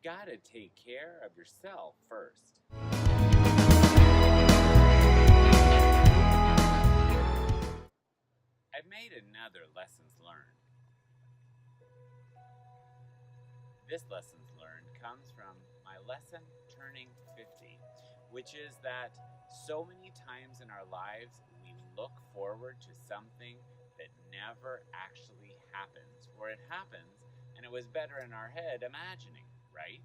gotta take care of yourself first. I've made another Lessons Learned. This Lessons Learned comes from my lesson turning 50, which is that so many times in our lives we look forward to something that never actually happens, or it happens and it was better in our head imagining, right?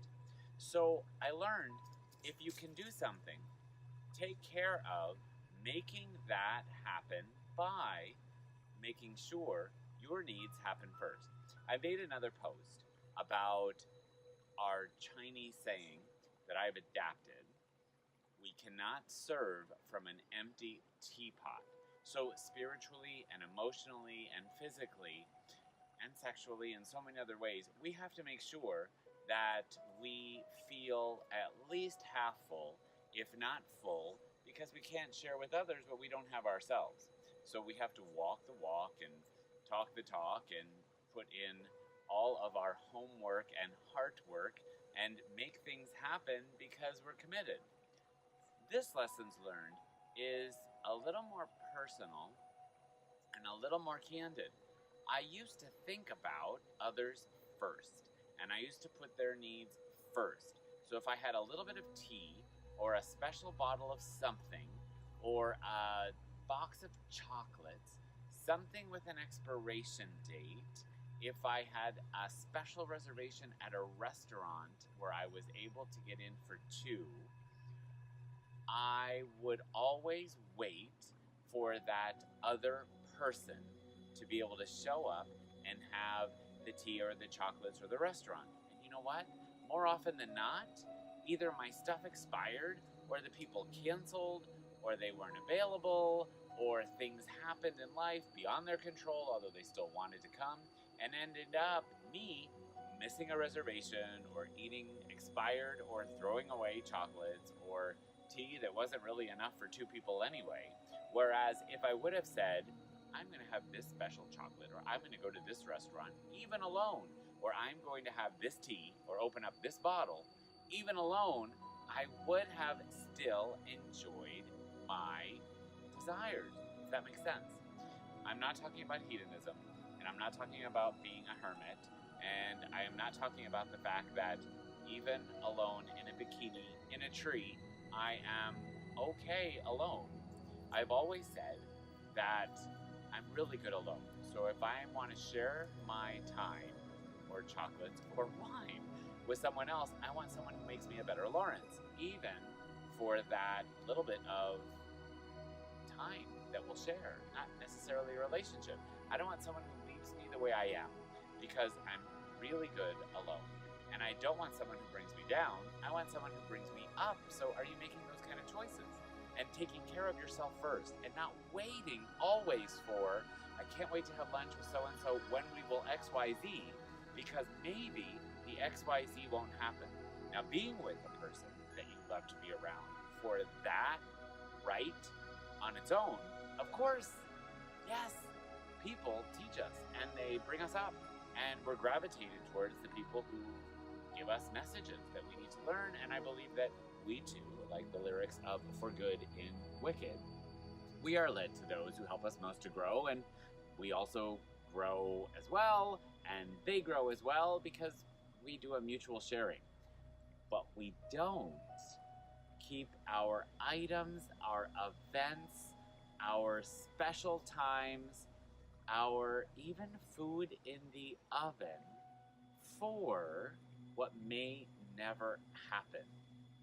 So I learned if you can do something, take care of making that happen by making sure your needs happen first. I made another post about our Chinese saying that I've adapted. We cannot serve from an empty teapot. So spiritually and emotionally and physically and sexually and so many other ways, we have to make sure that we feel at least half full, if not full, because we can't share with others what we don't have ourselves. So we have to walk the walk and talk the talk and put in all of our homework and heart work and make things happen because we're committed. This Lessons Learned is a little more personal and a little more candid. I used to think about others first, and I used to put their needs first. So if I had a little bit of tea or a special bottle of something or a box of chocolates, something with an expiration date, if I had a special reservation at a restaurant where I was able to get in for two, I would always wait for that other person to be able to show up and have the tea or the chocolates or the restaurant. And you know what? More often than not, either my stuff expired or the people canceled or they weren't available, or things happened in life beyond their control, although they still wanted to come, and ended up me missing a reservation or eating expired or throwing away chocolates or tea that wasn't really enough for two people anyway. Whereas if I would have said, I'm going to have this special chocolate, or I'm going to go to this restaurant, even alone, or I'm going to have this tea, or open up this bottle, even alone, I would have still enjoyed my desires, if that makes sense. I'm not talking about hedonism, and I'm not talking about being a hermit, and I am not talking about the fact that even alone in a bikini in a tree, I am okay alone. I've always said that I'm really good alone. So if I want to share my time or chocolates or wine with someone else, I want someone who makes me a better Lawrence, even for that little bit of time that we'll share, not necessarily a relationship. I don't want someone who leaves me the way I am because I'm really good alone. And I don't want someone who brings me down. I want someone who brings me up. So are you making those kind of choices? And taking care of yourself first and not waiting always for, I can't wait to have lunch with so-and-so when we will XYZ, because maybe the XYZ won't happen. Now, being with a person that you love to be around for that right on its own, of course, yes, people teach us and they bring us up, and we're gravitated towards the people who give us messages that we need to learn. And I believe that we too, like the lyrics of For Good in Wicked, we are led to those who help us most to grow, and we also grow as well, and they grow as well because we do a mutual sharing. But we don't keep our items, our events, our special times, our even food in the oven for what may never happen.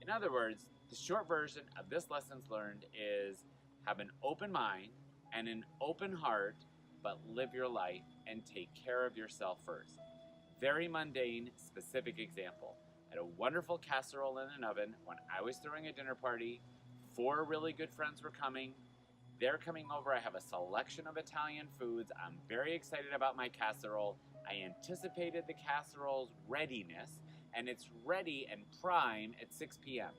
In other words, the short version of this Lessons Learned is have an open mind and an open heart, but live your life and take care of yourself first. Very mundane, specific example. I had a wonderful casserole in an oven when I was throwing a dinner party. 4 really good friends were coming. They're coming over. I have a selection of Italian foods. I'm very excited about my casserole. I anticipated the casserole's readiness, and it's ready and prime at 6 p.m.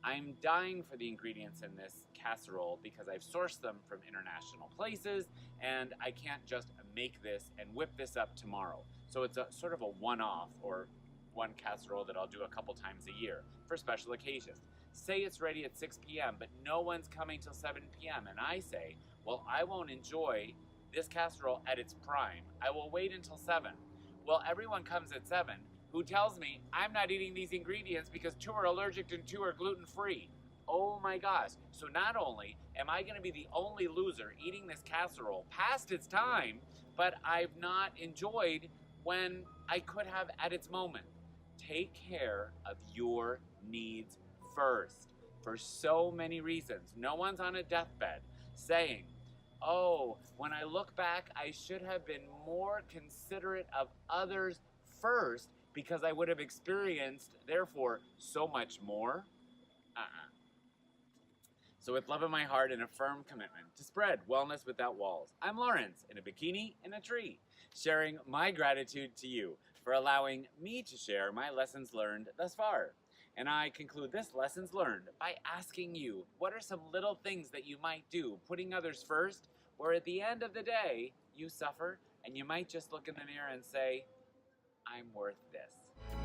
I'm dying for the ingredients in this casserole because I've sourced them from international places, and I can't just make this and whip this up tomorrow. So it's a sort of a one-off, or one casserole that I'll do a couple times a year for special occasions. Say it's ready at 6 p.m., but no one's coming till 7 p.m. And I say, well, I won't enjoy this casserole at its prime. I will wait until 7. Well, everyone comes at 7 who tells me I'm not eating these ingredients because 2 are allergic and 2 are gluten-free. Oh my gosh. So not only am I going to be the only loser eating this casserole past its time, but I've not enjoyed when I could have at its moment. Take care of your needs first for so many reasons. No one's on a deathbed saying, oh, when I look back, I should have been more considerate of others first because I would have experienced, therefore, so much more. So with love in my heart and a firm commitment to spread wellness without walls, I'm Lawrence in a bikini in a tree, sharing my gratitude to you for allowing me to share my lessons learned thus far. And I conclude this Lessons Learned by asking you, what are some little things that you might do, putting others first, where at the end of the day, you suffer, and you might just look in the mirror and say, I'm worth this.